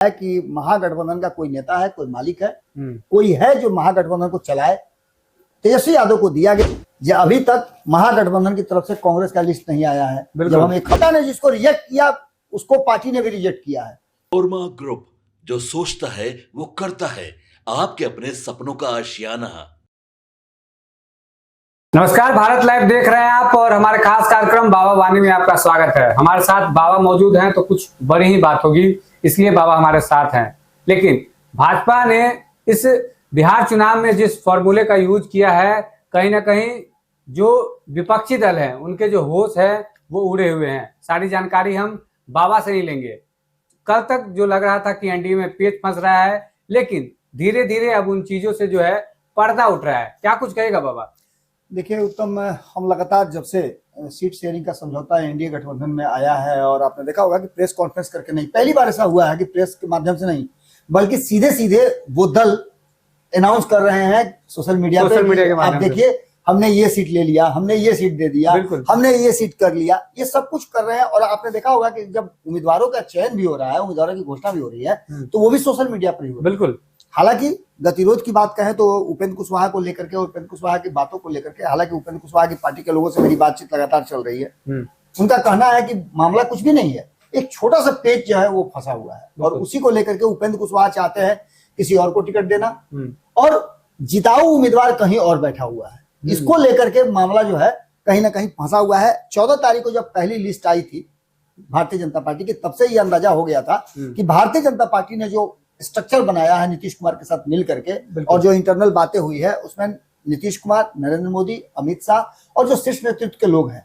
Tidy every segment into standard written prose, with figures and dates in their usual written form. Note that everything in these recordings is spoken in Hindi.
है कि महागठबंधन का कोई नेता है, कोई मालिक है, कोई है जो महागठबंधन को चलाए। तेजस्वी यादव को दिया गया। अभी तक महागठबंधन की तरफ से कांग्रेस का लिस्ट नहीं आया है। जब हम एक खता ने जिसको रिजेक्ट किया उसको पार्टी ने भी रिजेक्ट किया है। ओरमा ग्रुप, जो सोचता है वो करता है, आपके अपने सपनों का आशियाना। नमस्कार, भारत लाइव देख रहे हैं आप और हमारे खास कार्यक्रम बाबा वाणी में आपका स्वागत है। हमारे साथ बाबा मौजूद हैं तो कुछ बड़ी ही बात होगी, इसलिए बाबा हमारे साथ हैं। लेकिन भाजपा ने इस बिहार चुनाव में जिस फॉर्मूले का यूज किया है, कहीं ना कहीं जो विपक्षी दल है उनके जो होश है वो उड़े हुए हैं। सारी जानकारी हम बाबा से ही लेंगे। कल तक जो लग रहा था कि एनडीए में पेच फंस रहा है, लेकिन धीरे धीरे अब उन चीजों से जो है पर्दा उठ रहा है। क्या कुछ कहेगा बाबा? देखिए उत्तम, हम लगातार जब से सीट शेयरिंग का समझौता एनडीए गठबंधन में आया है, और आपने देखा होगा कि प्रेस कॉन्फ्रेंस करके नहीं, पहली बार ऐसा हुआ है कि प्रेस के माध्यम से नहीं बल्कि सीधे सीधे वो दल अनाउंस कर रहे हैं सोशल मीडिया पे। आप देखिए, हमने ये सीट ले लिया, हमने ये सीट दे दिया, हमने ये सीट कर लिया, ये सब कुछ कर रहे हैं। और आपने देखा होगा कि जब उम्मीदवारों का चयन भी हो रहा है, उम्मीदवारों की घोषणा भी हो रही है, तो वो भी सोशल मीडिया पर ही हो। बिल्कुल। हालांकि गतिरोध की बात कहें तो उपेंद्र कुशवाहा को लेकर के, उपेंद्र कुशवाहा की बातों को लेकर के, हालांकि उपेंद्र कुशवाहा की पार्टी के लोगों से मेरी बातचीत लगातार चल रही है। उनका कहना है कि मामला कुछ भी नहीं है, एक छोटा सा पेच जो है वो फंसा हुआ है, और उसी को लेकर के उपेंद्र कुशवाहा चाहते हैं किसी और को टिकट देना, और जिताऊ उम्मीदवार कहीं और बैठा हुआ है। इसको लेकर के मामला जो है कहीं ना कहीं फंसा हुआ है। 14 तारीख को जब पहली लिस्ट आई थी भारतीय जनता पार्टी की, तब से ये अंदाजा हो गया था कि भारतीय जनता पार्टी ने जो स्ट्रक्चर बनाया है नीतीश कुमार के साथ मिल करके, और जो इंटरनल बातें हुई है उसमें नीतीश कुमार, नरेंद्र मोदी, अमित शाह और जो शीर्ष नेतृत्व के लोग हैं,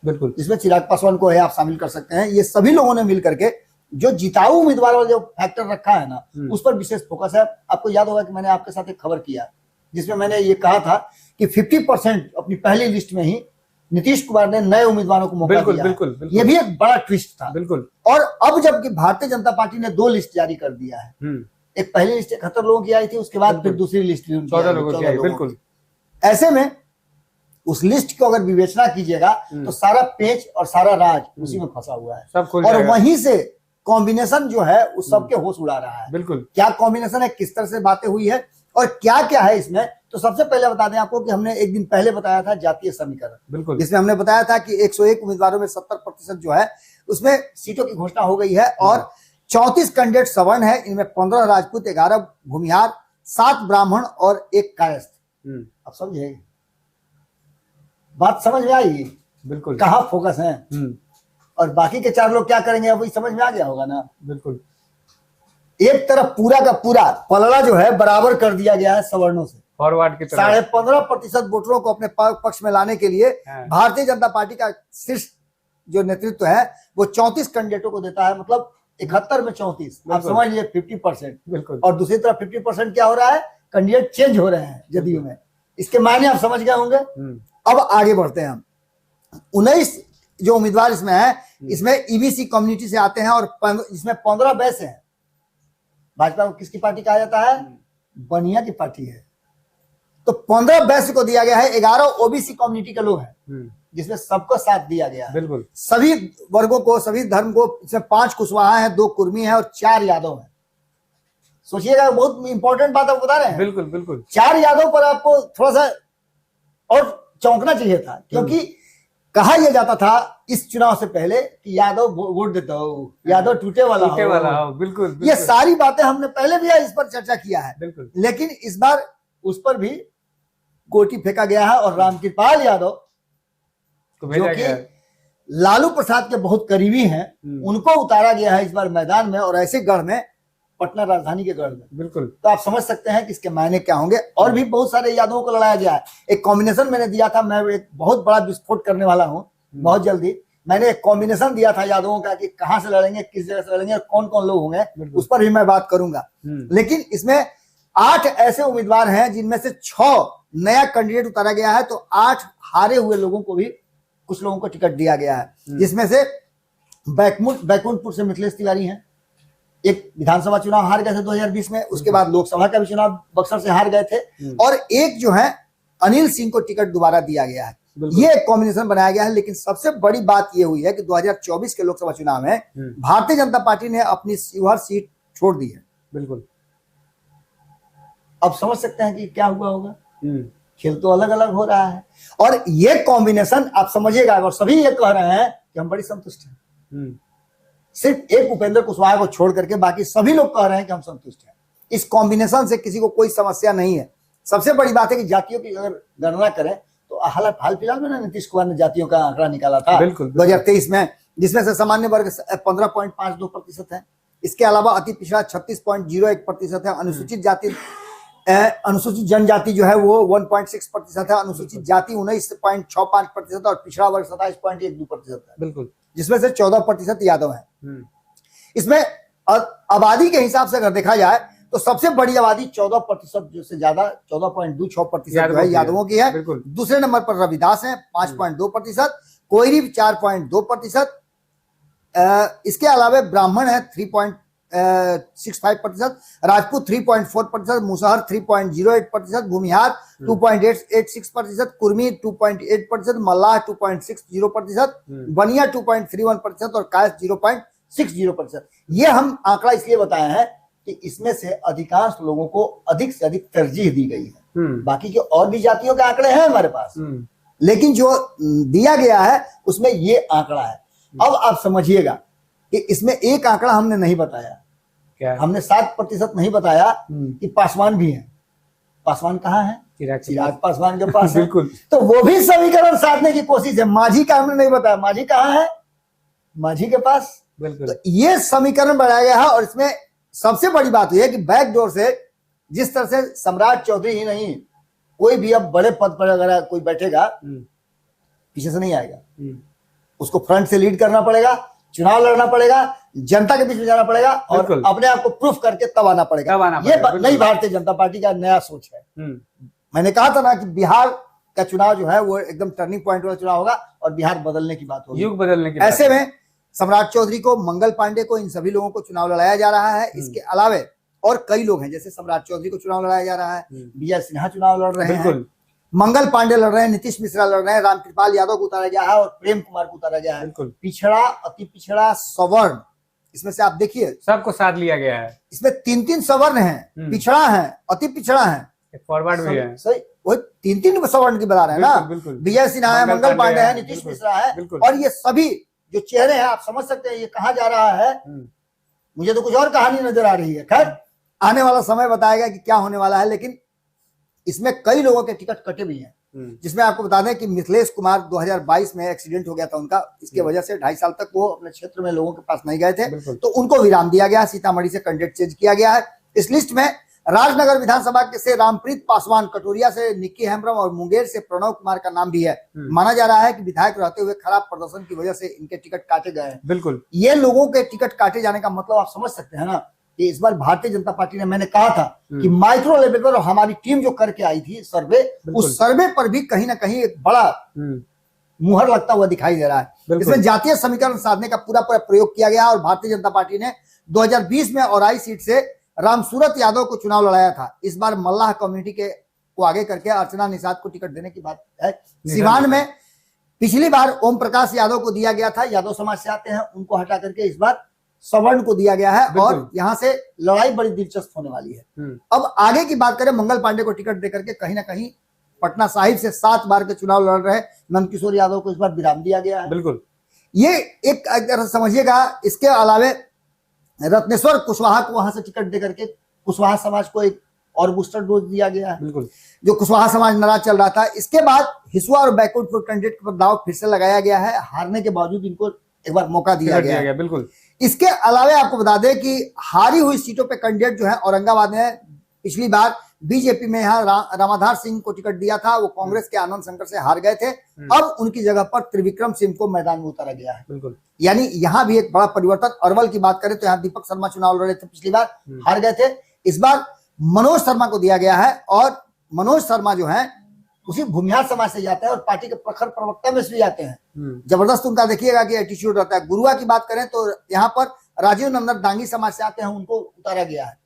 बिल्कुल जिसमें चिराग पासवान को है आप शामिल कर सकते हैं, ये सभी लोगों ने मिल करके जो जिताऊ उम्मीदवार वाला जो फैक्टर रखा है ना, उस पर विशेष फोकस है। आपको याद होगा कि मैंने आपके साथ एक खबर किया जिसमें मैंने ये कहा था कि 50% अपनी पहली लिस्ट में ही नीतीश कुमार ने नए उम्मीदवारों को मौका दिया। बिल्कुल। ये भी एक बड़ा ट्विस्ट था। बिल्कुल। और अब जबकि भारतीय जनता पार्टी ने 2 लिस्ट जारी कर दिया है, एक पहली लिस्ट 71 लोगों की आई थी, उसके बाद फिर दूसरी लिस्ट भी 14 लोगों की आई। बिल्कुल। ऐसे में उस लिस्ट को अगर विवेचना कीजिएगा तो सारा पेच और सारा राज उसी में फंसा हुआ है, और वहीं से कॉम्बिनेशन जो है उस सबके होश उड़ा रहा है। बिल्कुल। क्या कॉम्बिनेशन है, किस तरह से बातें हुई है और क्या क्या है इसमें, तो सबसे पहले बता दें आपको कि हमने एक दिन पहले बताया था जातीय समीकरण। बिल्कुल। जिसमें हमने बताया था कि 101 उम्मीदवारों में 70% जो है उसमें सीटों की घोषणा हो गई है, और 34 कैंडिडेट सवर्ण है। इनमें 15 राजपूत, 11 भूमिहार, 7 ब्राह्मण और 1 कायस्थ। अब समझे, बात समझ में आई? बिल्कुल। कहाँ फोकस है, और बाकी के 4 लोग क्या करेंगे, अब वही समझ में आ गया होगा ना। बिल्कुल। एक तरफ पूरा का पूरा पलड़ा जो है बराबर कर दिया गया है सवर्णों से, फॉरवर्ड की तरफ 15.5% वोटरों को अपने पक्ष में लाने के लिए भारतीय जनता पार्टी का शीर्ष जो नेतृत्व है वो 34 कैंडिडेटों को देता है, मतलब 71 में 34, आप समझ लीजिए 50%। बिल्कुल। और दूसरी तरफ 50% क्या हो रहा है, कैंडिडेट चेंज हो रहे हैं जदयू में। इसके मायने आप समझ गए होंगे। अब आगे बढ़ते हैं हम। 19 जो उम्मीदवार इसमें है, इसमें ईबीसी कम्युनिटी से आते हैं, और इसमें 15 वैश्य हैं। भाजपा को किसकी पार्टी कहा जाता है? बनिया की पार्टी है। तो 15 वैश्य को दिया गया है, 11 ओबीसी कम्युनिटी के लोग हैं, जिसमें सबको साथ दिया गया है। बिल्कुल। सभी वर्गों को, सभी धर्म को, इसमें 5 कुशवाहा हैं, 2 कुर्मी हैं और 4 यादव हैं। सोचिएगा, बहुत इंपॉर्टेंट बात आपको बता रहे हैं। बिल्कुल बिल्कुल। 4 यादव पर आपको थोड़ा सा और चौंकना चाहिए था, क्योंकि कहा यह जाता था इस चुनाव से पहले कि यादव वोट देता हो, यादव टूटे वाला हो। बिल्कुल। ये सारी बातें हमने पहले भी इस पर चर्चा किया है। बिल्कुल। लेकिन इस बार उस पर भी गोटी फेंका गया है, और रामकृपाल यादव जो कि लालू प्रसाद के बहुत करीबी हैं, उनको उतारा गया है इस बार मैदान में, और ऐसे गढ़ में, पटना राजधानी के गढ़ में। बिल्कुल। तो आप समझ सकते हैं कि इसके मायने क्या होंगे। और भी बहुत सारे यादवों को लड़ाया गया है। एक कॉम्बिनेशन मैंने दिया था, मैं एक बहुत बड़ा विस्फोट करने वाला हूं बहुत जल्दी। मैंने एक कॉम्बिनेशन दिया था यादवों का कि कहां से लड़ेंगे, किस जगह से लड़ेंगे, कौन कौन लोग होंगे, उस पर भी मैं बात करूंगा। लेकिन इसमें 8 ऐसे उम्मीदवार हैं जिनमें से 6 नया कैंडिडेट उतारा गया है, तो 8 हारे हुए लोगों को भी कुछ लोगों को टिकट दिया गया है, जिसमें से बैकुंठपुर से मिथिलेश तिवारी हैं, एक विधानसभा चुनाव हार गए थे 2020 में, उसके बाद लोकसभा का भी चुनाव बक्सर से हार गए थे, और एक जो है अनिल सिंह को टिकट दोबारा दिया गया है। ये एक कॉम्बिनेशन बनाया गया है। लेकिन सबसे बड़ी बात ये हुई है कि 2024 के लोकसभा चुनाव में भारतीय जनता पार्टी ने अपनी शिवहर सीट छोड़ दी है। बिल्कुल। अब समझ सकते हैं कि क्या हुआ होगा। खेल तो अलग अलग हो रहा है, और ये कॉम्बिनेशन आप समझिएगा, और सभी ये कह रहे हैं कि हम बड़ी संतुष्ट हैं। सिर्फ एक उपेंद्र कुशवाहा को छोड़ करके बाकी सभी लोग कह रहे हैं कि हम संतुष्ट हैं। इस कॉम्बिनेशन से किसी को कोई समस्या नहीं है। सबसे बड़ी बात है कि जातियों की अगर गणना करें तो हाल फिलहाल में ना नीतीश कुमार ने जातियों का आंकड़ा निकाला था 2023 में, जिसमें से सामान्य वर्ग 15.52% है। इसके अलावा अति पिछड़ा 36.01% है। अनुसूचित जनजाति जो है वो 1.6% है। अनुसूचित जाति 19.65% और पिछड़ा वर्ग 27.12% है। बिल्कुल। जिसमें से 14% यादव है। इसमें आबादी के हिसाब से अगर देखा जाए तो सबसे बड़ी आबादी 14% से ज्यादा 14.26% जो है यादवों की है। दूसरे नंबर पर रविदास है 5.2%, कोयरी 4.2%, इसके अलावा ब्राह्मण है 3.65%, राजपूत 3.4%, मुसहर 3.08%, भूमिहार 2.86%, कुर्मी 2.8%, मल्लाह 2.60%, बनिया 2.31% और कायस 0.60%। ये हम आंकड़ा इसलिए बताए हैं कि इसमें से अधिकांश लोगों को अधिक से अधिक तरजीह दी गई है। बाकी के और भी जातियों के आंकड़े हैं हमारे पास, लेकिन जो दिया गया है उसमें ये आंकड़ा है। अब आप समझिएगा कि इसमें एक आंकड़ा हमने नहीं बताया। क्या? हमने 7% नहीं बताया कि पासवान भी हैं। पासवान कहाँ है? चिराग पासवान के पास है। बिल्कुल। तो वो भी समीकरण साधने की कोशिश है। माझी का हमने नहीं बताया, माझी कहाँ है? माझी के पास। बिल्कुल। तो ये समीकरण बनाया गया है, और इसमें सबसे बड़ी बात यह है कि बैकडोर से जिस तरह से सम्राट चौधरी ही नहीं, कोई भी अब बड़े पद पर अगर कोई बैठेगा पीछे से नहीं आएगा, उसको फ्रंट से लीड करना पड़ेगा, चुनाव लड़ना पड़ेगा, जनता के बीच में जाना पड़ेगा और अपने आप को प्रूफ करके तब आना पड़ेगा। ये नई भारतीय जनता पार्टी का नया सोच है। मैंने कहा था ना कि बिहार का चुनाव जो है वो एकदम टर्निंग पॉइंट वाला चुनाव होगा और बिहार बदलने की बात होगी, युग बदलने की। ऐसे में सम्राट चौधरी को, मंगल पांडे को, इन सभी लोगों को चुनाव लड़ाया जा रहा है। इसके अलावे और कई लोग हैं, जैसे सम्राट चौधरी को चुनाव लड़ाया जा रहा है, विजय सिन्हा चुनाव लड़ रहे हैं, मंगल पांडे लड़ रहे हैं, नीतीश मिश्रा लड़ रहे हैं, रामकृपाल यादव को उतारा गया है और प्रेम कुमार को उतारा गया है। पिछड़ा, अति पिछड़ा, सवर्ण, इसमें से आप देखिए सबको साथ लिया गया है। इसमें 3 सवर्ण हैं, पिछड़ा है, अति पिछड़ा है, फॉरवर्ड भी है। सही, वो 3 सवर्ण की बता रहे हैं ना। विजय सिन्हा है, मंगल पांडे है, नीतीश मिश्रा है, और ये सभी जो चेहरे हैं आप समझ सकते हैं ये कहाँ जा रहा है। मुझे तो कुछ और कहानी नजर आ रही है। खैर, आने वाला समय बताएगा कि क्या होने वाला है, लेकिन इसमें कई लोगों के टिकट कटे भी हैं, जिसमें आपको बता दें कि मिथिलेश कुमार 2022 में एक्सीडेंट हो गया था उनका। इसके वजह से 2.5 साल तक वो अपने क्षेत्र में लोगों के पास नहीं गए थे, तो उनको विराम दिया गया। सीतामढ़ी से कैंडिडेट चेंज किया गया है। इस लिस्ट में राजनगर विधानसभा से रामप्रीत पासवान, कटोरिया से निक्की हेम्ब्रम और मुंगेर से प्रणव कुमार का नाम भी है। माना जा रहा है कि विधायक रहते हुए खराब प्रदर्शन की वजह से इनके टिकट काटे गए हैं। बिल्कुल। ये लोगों के टिकट काटे जाने का मतलब आप समझ सकते हैं ना कि इस बार भारतीय जनता पार्टी ने, मैंने कहा था कि माइक्रो लेवल पर हमारी टीम जो करके आई थी सर्वे, उस सर्वे पर भी कहीं ना कहीं एक बड़ा मुहर लगता हुआ दिखाई दे रहा है। इसमें जातीय समीकरण साधने का पूरा प्रयोग किया गया और भारतीय जनता पार्टी ने 2020 में औराई सीट से रामसूरत यादव को चुनाव लड़ाया था। इस बार मल्लाह कम्युनिटी के को आगे करके अर्चना निषाद को टिकट देने की बात है। सिवान में पिछली बार ओम प्रकाश यादव को दिया गया था, यादव समाज से आते हैं, उनको हटा करके इस बार सवर्ण को दिया गया है और यहाँ से लड़ाई बड़ी दिलचस्प होने वाली है। अब आगे की बात करें, मंगल पांडे को टिकट देकर के कहीं ना कहीं पटना साहिब से 7 बार के चुनाव लड़ रहे नंदकिशोर यादव को इस बार विराम दिया गया है। बिल्कुल, ये एक तरह समझिएगा। इसके अलावे रत्नेश्वर कुशवाहा को वहां से टिकट देकर के कुशवाहा समाज को एक और बूस्टर डोज दिया गया है। बिल्कुल, जो कुशवाहा समाज नाराज चल रहा था। इसके बाद हिसुआ और बैकुंठपुर कैंडिडेट पर दाव फिर से लगाया गया है। हारने के बावजूद इनको एक बार मौका दिया गया है। बिल्कुल। इसके अलावे आपको बता दें कि हारी हुई सीटों पे कैंडिडेट जो है औरंगाबाद में पिछली बार बीजेपी में यहाँ रामाधार सिंह को टिकट दिया था, वो कांग्रेस के आनंद शंकर से हार गए थे। अब उनकी जगह पर त्रिविक्रम सिंह को मैदान में उतारा गया है। बिल्कुल, यानी यहाँ भी एक बड़ा परिवर्तन। अरवल की बात करें तो यहाँ दीपक शर्मा चुनाव लड़े थे, पिछली बार हार गए थे। इस बार मनोज शर्मा को दिया गया है और मनोज शर्मा जो है उसी भूमिहार समाज से जाते हैं और पार्टी के प्रखर प्रवक्ता में से जाते हैं। जबरदस्त उनका देखिएगा कि एटीट्यूड रहता है। गुरुआ की बात करें तो यहाँ पर राजीव नंदन डांगी समाज से आते हैं, उनको उतारा गया है।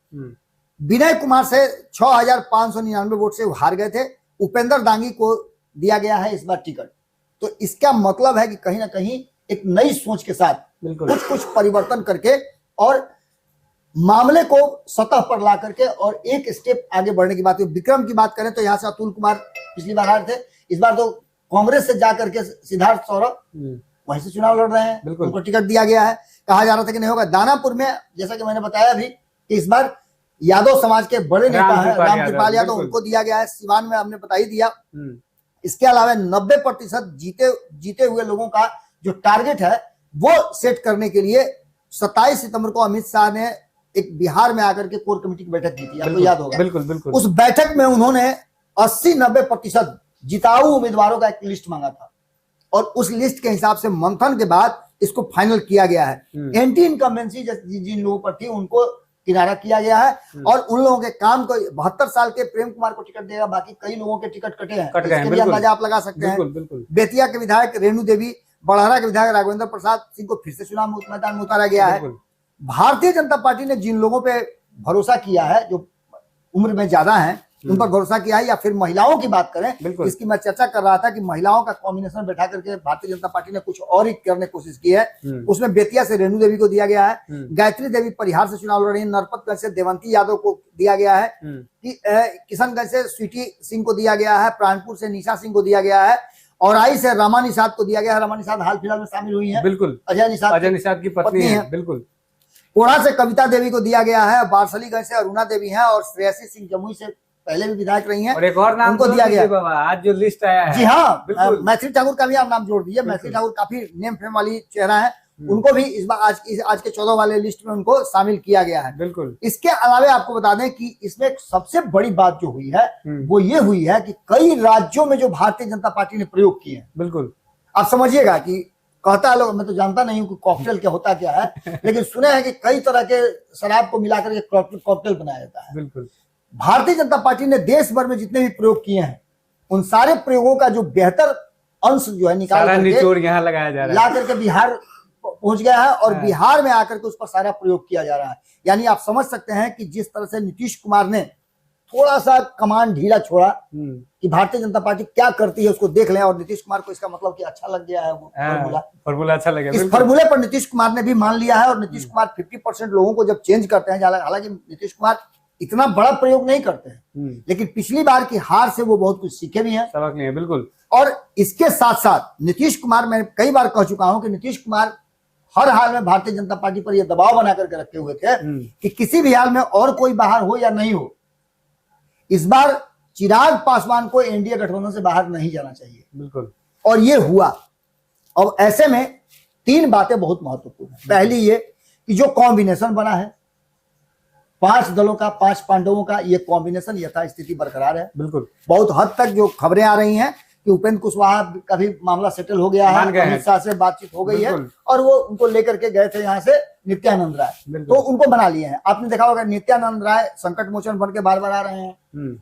विनय कुमार से 6599 वोट से हार गए थे, उपेंद्र डांगी को दिया गया है इस बार टिकट। तो इसका मतलब है कि कहीं ना कहीं एक नई सोच के साथ कुछ परिवर्तन करके और मामले को सतह पर ला करके और एक स्टेप आगे बढ़ने की बात है। विक्रम की बात करें तो यहाँ से अतुल कुमार पिछली बार हारे थे, इस बार तो कांग्रेस से जाकर के सिद्धार्थ सौरभ वहीं से चुनाव लड़ रहे हैं, उनको टिकट दिया गया है। कहा जा रहा था कि नहीं होगा। दानापुर में जैसा कि मैंने बताया भी कि इस बार यादव समाज के बड़े नेता हैं रामकृपाल यादव, उनको दिया गया है। सिवान में हमने बता ही दिया। इसके अलावा 90% जीते हुए लोगों का जो टारगेट है वो सेट करने के लिए 27 सितंबर को अमित शाह ने एक बिहार में आकर के कोर कमेटी की बैठक की थी, आपको याद होगा। बिल्कुल बिल्कुल। उस बैठक में उन्होंने 80-90% जिताऊ उम्मीदवारों का एक लिस्ट मांगा था और उस लिस्ट के हिसाब से मंथन के बाद इसको फाइनल किया गया है। एंटी इनकम्बेंसी जिन लोगों पर थी उनको किनारा किया गया है और उन लोगों के काम को 72 साल के प्रेम कुमार को टिकट देगा, बाकी कई लोगों के टिकट कटे हैं, इसके भी अंदाजा आप लगा सकते हैं। बेतिया के विधायक रेणु देवी, बड़हरा के विधायक राघवेंद्र प्रसाद सिंह को फिर से चुनाव मैदान में उतारा गया है। भारतीय जनता पार्टी ने जिन लोगों पे भरोसा किया है, जो उम्र में ज्यादा हैं, उन पर भरोसा किया है, या फिर महिलाओं की बात करें, इसकी मैं चर्चा कर रहा था कि महिलाओं का कॉम्बिनेशन बैठा करके भारतीय जनता पार्टी ने कुछ और ही करने की कोशिश की है। उसमें बेतिया से रेणु देवी को दिया गया है, गायत्री देवी परिहार से चुनाव लड़ रही है, नरपतगंज से देवंती यादव को दिया गया है, किशनगंज से स्वीटी सिंह को दिया गया है, प्राणपुर से निशा सिंह को दिया गया है, औराई से रमा निषाद को दिया गया है। रमा निषाद हाल फिलहाल में शामिल हुई है, बिल्कुल अजय निषाद की पत्नी है। बिल्कुल। कोढ़ा से कविता देवी को दिया गया है, बारसलीगंज से अरुणा देवी है और श्रेयसी सिंह जमुई से पहले भी विधायक रही हैं, और एक और नाम उनको दिया गया बाबा आज जो लिस्ट आया है। जी हाँ, मैथिली ठाकुर का भी आप नाम जोड़ दीजिए। मैथिली ठाकुर काफी नेम फेम वाली चेहरा है, उनको भी इस बार आज के 14 वाले लिस्ट में उनको शामिल किया गया है। बिल्कुल। इसके अलावा आपको बता दें कि इसमें सबसे बड़ी बात जो हुई है वो ये हुई है कि कई राज्यों में जो भारतीय जनता पार्टी ने प्रयोग किए हैं, बिल्कुल आप समझिएगा कि कहता लोग, मैं तो जानता नहीं हूँ कि कॉकटेल क्या होता क्या है, लेकिन सुने हैं कि कई तरह के शराब को मिलाकर के कॉकटेल बनाया जाता है। बिल्कुल। भारतीय जनता पार्टी ने देश भर में जितने भी प्रयोग किए हैं उन सारे प्रयोगों का जो बेहतर अंश जो है निकाल करके यहाँ लगाया जा रहा है, ला करके बिहार पहुंच गया है और बिहार में आकर के उस पर सारा प्रयोग किया जा रहा है। यानी आप समझ सकते हैं कि जिस तरह से नीतीश कुमार ने थोड़ा सा कमान ढीला छोड़ा कि भारतीय जनता पार्टी क्या करती है उसको देख लें, और नीतीश कुमार को इसका मतलब कि अच्छा लग गया है वो फॉर्मूला अच्छा लगा। इस फॉर्मूले पर नीतीश कुमार ने भी मान लिया है और नीतीश कुमार 50% लोगों को जब चेंज करते हैं, हालांकि नीतीश कुमार इतना बड़ा प्रयोग नहीं करते हैं, लेकिन पिछली बार की हार से वो बहुत कुछ सीखे भी हैं, सबक लिए। बिल्कुल। और इसके साथ साथ नीतीश कुमार, मैं कई बार कह चुका हूं कि नीतीश कुमार हर हाल में भारतीय जनता पार्टी पर यह दबाव बना करके रखे हुए थे कि किसी भी हाल में और कोई बाहर हो या नहीं हो, इस बार चिराग पासवान को एनडीए गठबंधन से बाहर नहीं जाना चाहिए। बिल्कुल। और ये हुआ। अब ऐसे में 3 बातें बहुत महत्वपूर्ण है। पहली ये कि जो कॉम्बिनेशन बना है 5 दलों का, 5 पांडवों का, ये कॉम्बिनेशन यथास्थिति बरकरार है। बिल्कुल। बहुत हद तक जो खबरें आ रही हैं कि उपेंद्र कुशवाहा का भी मामला सेटल हो गया है, अमित शाह से बातचीत हो गई है और वो उनको लेकर के गए थे यहाँ से नित्यानंद राय, तो उनको बना लिए हैं। आपने देखा होगा नित्यानंद राय संकट मोचन बन के बार-बार आ रहे हैं।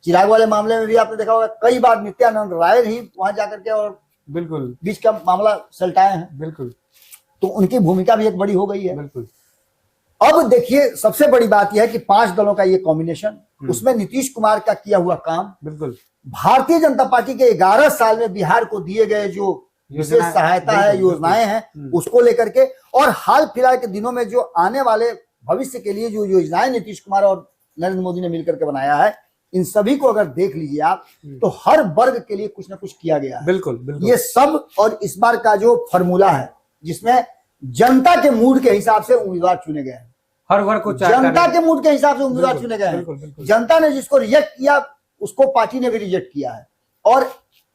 चिराग वाले मामले में भी आपने देखा होगा कई बार नित्यानंद राय ही वहां जाकर के और बिल्कुल बीच का मामला सलटाए हैं। बिल्कुल। तो उनकी भूमिका भी एक बड़ी हो गई है। बिल्कुल। अब देखिए सबसे बड़ी बात यह है कि 5 दलों का ये कॉम्बिनेशन, उसमें नीतीश कुमार का किया हुआ काम, बिल्कुल भारतीय जनता पार्टी के 11 साल में बिहार को दिए गए जो विशेष सहायता है, योजनाएं हैं, उसको लेकर के, और हाल फिलहाल के दिनों में जो आने वाले भविष्य के लिए जो योजनाएं नीतीश कुमार और नरेंद्र मोदी ने मिलकर के बनाया है, इन सभी को अगर देख लीजिए आप तो हर वर्ग के लिए कुछ ना कुछ किया गया है। बिल्कुल, बिल्कुल। ये सब, और इस बार का जो फॉर्मूला है जिसमें जनता के मूड के हिसाब से उम्मीदवार चुने गए हैं, हर वर्ग को जनता के मूड के हिसाब से उम्मीदवार चुने गए हैं। जनता ने जिसको रिजेक्ट किया उसको पार्टी ने भी रिजेक्ट किया है, और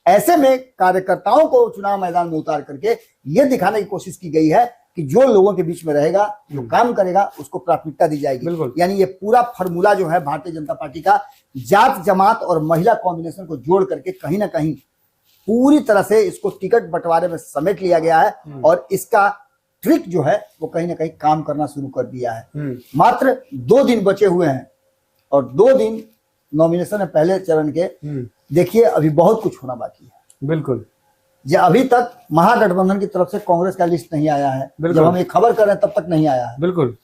ऐसे में कार्यकर्ताओं को चुनाव मैदान में उतार करके ये दिखाने की कोशिश की गई है कि जो लोगों के बीच में रहेगा, जो काम करेगा, उसको प्राथमिकता दी जाएगी। यानी ये पूरा फॉर्मूला जो है भारतीय जनता पार्टी का, जात जमात और महिला कॉम्बिनेशन को जोड़ करके कहीं ना कहीं पूरी तरह से इसको टिकट बंटवारे में समेट लिया गया है और इसका ट्रिक जो है वो कहीं ना कहीं काम करना शुरू कर दिया है। मात्र 2 दिन बचे हुए हैं और 2 दिन नॉमिनेशन है पहले चरण के। देखिए अभी बहुत कुछ होना बाकी है। बिल्कुल। जो अभी तक महागठबंधन की तरफ से कांग्रेस का लिस्ट नहीं आया है, जब हम ये खबर कर रहे हैं तब तक नहीं आया है। बिल्कुल।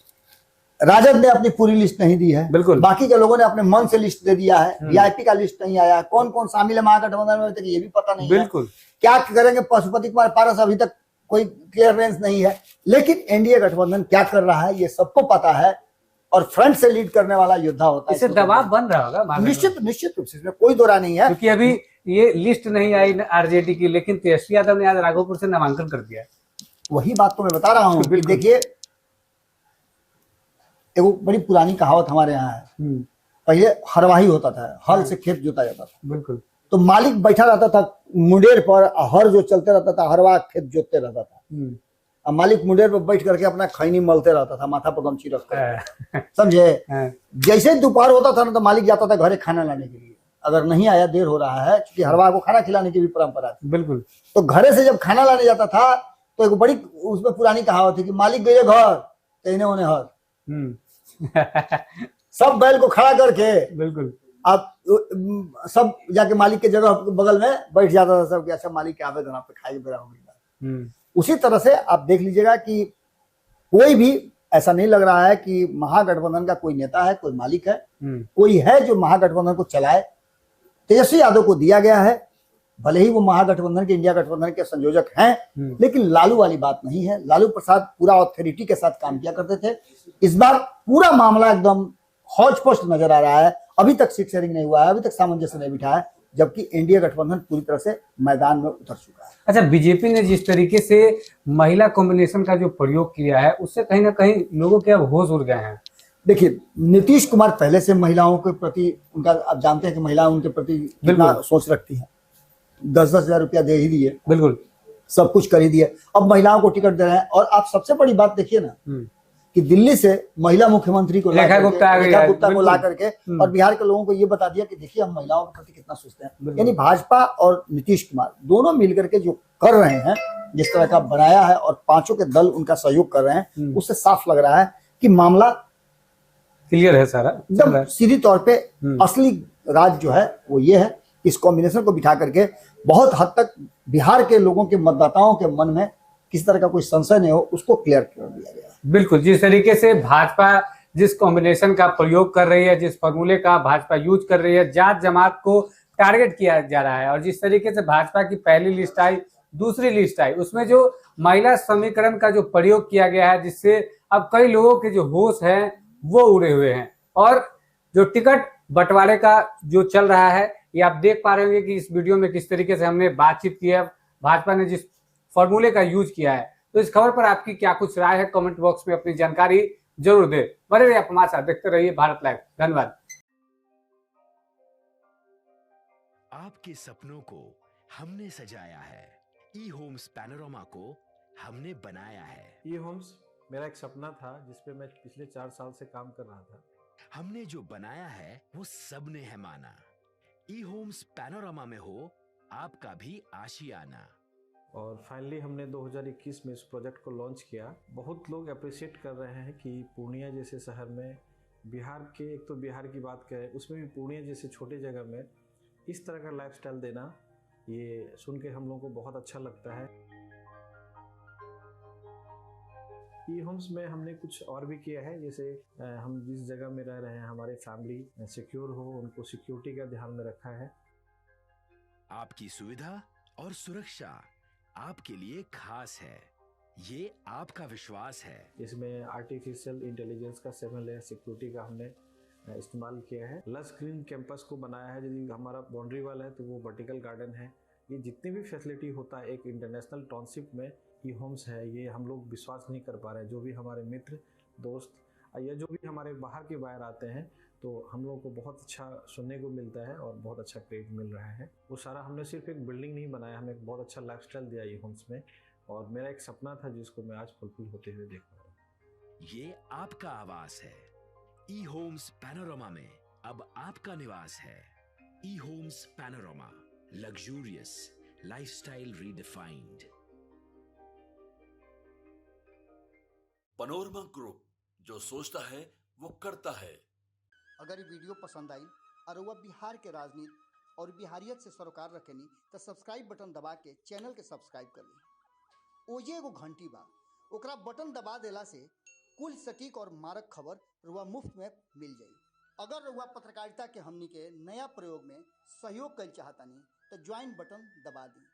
राजद ने अपनी पूरी लिस्ट नहीं दी है। बिल्कुल। बाकी के लोगों ने अपने मन से लिस्ट दे दिया है। वीआईपी का लिस्ट नहीं आया है। कौन कौन शामिल है महागठबंधन में ये भी पता नहीं है। बिल्कुल। क्या करेंगे पशुपति कुमार पारस, अभी तक कोई क्लियरेंस नहीं है। लेकिन एनडीए गठबंधन क्या कर रहा है ये सबको पता है। और फ्रंट से लीड करने वाला योद्धा होता है। इससे दबाव बन रहा होगा महागठबंधन, निश्चित रूप से, इसमें कोई दो राय नहीं है। क्योंकि अभी ये लिस्ट नहीं आई आरजेडी की, लेकिन तेजस्वी यादव ने आज राघोपुर से नामांकन कर दिया। वही बात तो मैं बता रहा हूँ कि देखिए, एक बड़ी पुरानी कहावत हमारे यहाँ है, पहले हरवाही होता था, हल से खेत जोता जाता था। बिल्कुल। तो मालिक बैठा रहता था मुंडेर पर, हर जो चलते रहता था, हरवा खेत जोतते रहता था। अब मालिक मुंडेर पर बैठ करके अपना खैनी मलते रहता था, माथा पर गमछी रख कर, समझे। जैसे दोपहर होता था ना, तो मालिक जाता था घरे खाना लाने के लिए। अगर नहीं आया, देर हो रहा है, क्योंकि हरवा को खाना खिलाने की भी परंपरा थी। बिल्कुल। तो घरे से जब खाना लाने जाता था, तो एक बड़ी उसमें पुरानी कहावत थी कि मालिक गए घर तो इन्हें उन्हें हर सब बैल को खड़ा करके, बिल्कुल, आप सब जाके मालिक के जगह बगल में बैठ जाता था सब कि अच्छा मालिक के आवेदन आप पे खाई बेरा होगी। उसी तरह से आप देख लीजिएगा कि कोई भी ऐसा नहीं लग रहा है कि महागठबंधन का कोई नेता है, कोई मालिक है, कोई है जो महागठबंधन को चलाए। तेजस्वी यादव को दिया गया है, भले ही वो महागठबंधन के, इंडिया गठबंधन के संयोजक हैं, लेकिन लालू वाली बात नहीं है। लालू प्रसाद पूरा ऑथोरिटी के साथ काम किया करते थे। इस बार पूरा मामला एकदम हौच पौच नजर आ रहा है। अभी तक सीट शेयरिंग नहीं हुआ है, अभी तक सामंजस्य नहीं बिठा है, जबकि इंडिया गठबंधन पूरी तरह से मैदान में उतर चुका है। अच्छा, बीजेपी ने जिस तरीके से महिला कॉम्बिनेशन का जो प्रयोग किया है, उससे कहीं ना कहीं लोगों के अब होश उड़ गए हैं। देखिए, नीतीश कुमार पहले से महिलाओं के प्रति उनका, आप जानते हैं कि महिलाएं उनके प्रति कितना सोच रखती है। 10-10 हजार रुपया दे ही दिए, बिल्कुल, सब कुछ कर ही दिए। अब महिलाओं को टिकट दे रहे हैं। और आप सबसे बड़ी बात देखिए ना कि दिल्ली से महिला मुख्यमंत्री को रेखा गुप्ता को ला करके और बिहार के लोगों को ये बता दिया कि देखिए हम महिलाओं के प्रति कितना सोचते हैं। यानी भाजपा और नीतीश कुमार दोनों मिलकर के जो कर रहे हैं, जिस तरह का बनाया है, और पांचों के दल उनका सहयोग कर रहे हैं, उससे साफ लग रहा है कि मामला क्लियर है सारा। एकदम सीधी तौर पे असली राज जो है वो ये है, इस कॉम्बिनेशन को बिठा करके बहुत हद तक बिहार के लोगों के मतदाताओं के मन में किस तरह का कोई संशय नहीं हो, उसको क्लियर कर दिया गया। बिल्कुल, जिस तरीके से भाजपा जिस कॉम्बिनेशन का प्रयोग कर रही है, जिस फॉर्मूले का भाजपा यूज कर रही है, जात जमात को टारगेट किया जा रहा है, और जिस तरीके से भाजपा की पहली लिस्ट आई, दूसरी लिस्ट आई, उसमें जो महिला समीकरण का जो प्रयोग किया गया है, जिससे अब कई लोगों के जो होश है वो उड़े हुए हैं। और जो टिकट बंटवारे का जो चल रहा है, ये आप देख पा रहे होंगे कि इस वीडियो में किस तरीके से हमने बातचीत की है, भाजपा ने जिस फॉर्मूले का यूज किया है। तो इस खबर पर आपकी क्या कुछ राय है, कमेंट बॉक्स में अपनी जानकारी जरूर दें। बने रहिए आप हमारे साथ, देखते रहिए भारत लाइव। धन्यवाद। आपके सपनों को हमने सजाया है, ई होम्स पैनोरामा को हमने बनाया है। ई होम्स मेरा एक सपना था जिसपे मैं पिछले 4 साल से काम कर रहा था। हमने जो बनाया है वो सबने है माना। ई होम्स पैनोरामा में हो आपका भी आशियाना। और फाइनली हमने 2021 में इस प्रोजेक्ट को लॉन्च किया। बहुत लोग अप्रिशिएट कर रहे हैं कि पूर्णिया जैसे शहर में, बिहार के, एक तो बिहार की बात करें उसमें भी पूर्णिया जैसे छोटे जगह में इस तरह का लाइफस्टाइल देना, ये सुन के हम लोगों को बहुत अच्छा लगता है। ई होम्स में हमने कुछ और भी किया है, जैसे हम जिस जगह में रह रहे हैं हमारे फैमिली सिक्योर हो, उनको सिक्योरिटी का ध्यान में रखा है। आपकी सुविधा और सुरक्षा आपके लिए खास है, ये आपका विश्वास है। इसमें आर्टिफिशियल इंटेलिजेंस का 7 लेयर सिक्योरिटी का हमने इस्तेमाल किया है। लस ग्रीन कैंपस को बनाया है। यदि हमारा बाउंड्री वाल है तो वो वर्टिकल गार्डन है। ये जितनी भी फैसिलिटी होता है एक इंटरनेशनल टाउनशिप में ई होम्स है, ये हम लोग विश्वास नहीं कर पा रहे हैं। जो भी हमारे मित्र दोस्त या जो भी हमारे बाहर के बाहर आते हैं, तो हम लोगों को बहुत अच्छा सुनने को मिलता है और बहुत अच्छा क्रेडिट मिल रहा है। वो सारा हमने सिर्फ एक बिल्डिंग नहीं बनाया, हमें एक बहुत अच्छा लाइफस्टाइल दिया ई होम्स में, और मेरा एक सपना था जिसको मैं आज फुलफिल होते हुए देख पा रहा हूँ। ये आपका आवास है। ई होम्स पैनोरामा में अब आपका निवास है। E Homes Panorama, luxurious lifestyle redefined. Panorama group, जो सोचता है वो करता है। अगर ये वीडियो पसंद आई और वह बिहार के राजनीति और बिहारियत से सरोकार रखेनी तो सब्सक्राइब बटन दबा के चैनल के सब्सक्राइब कर ली। ओजे एगो घंटी बा, ओकरा बटन दबा देला से कुल सटीक और मारक खबर रुआ मुफ्त में मिल जाई। अगर रुआ पत्रकारिता के हमनी के नया प्रयोग में सहयोग कर चाहतानी तो ज्वाइन बटन दबा दी।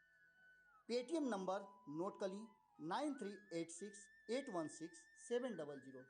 पेटीएम नंबर नोट कर ली 9386 816 700।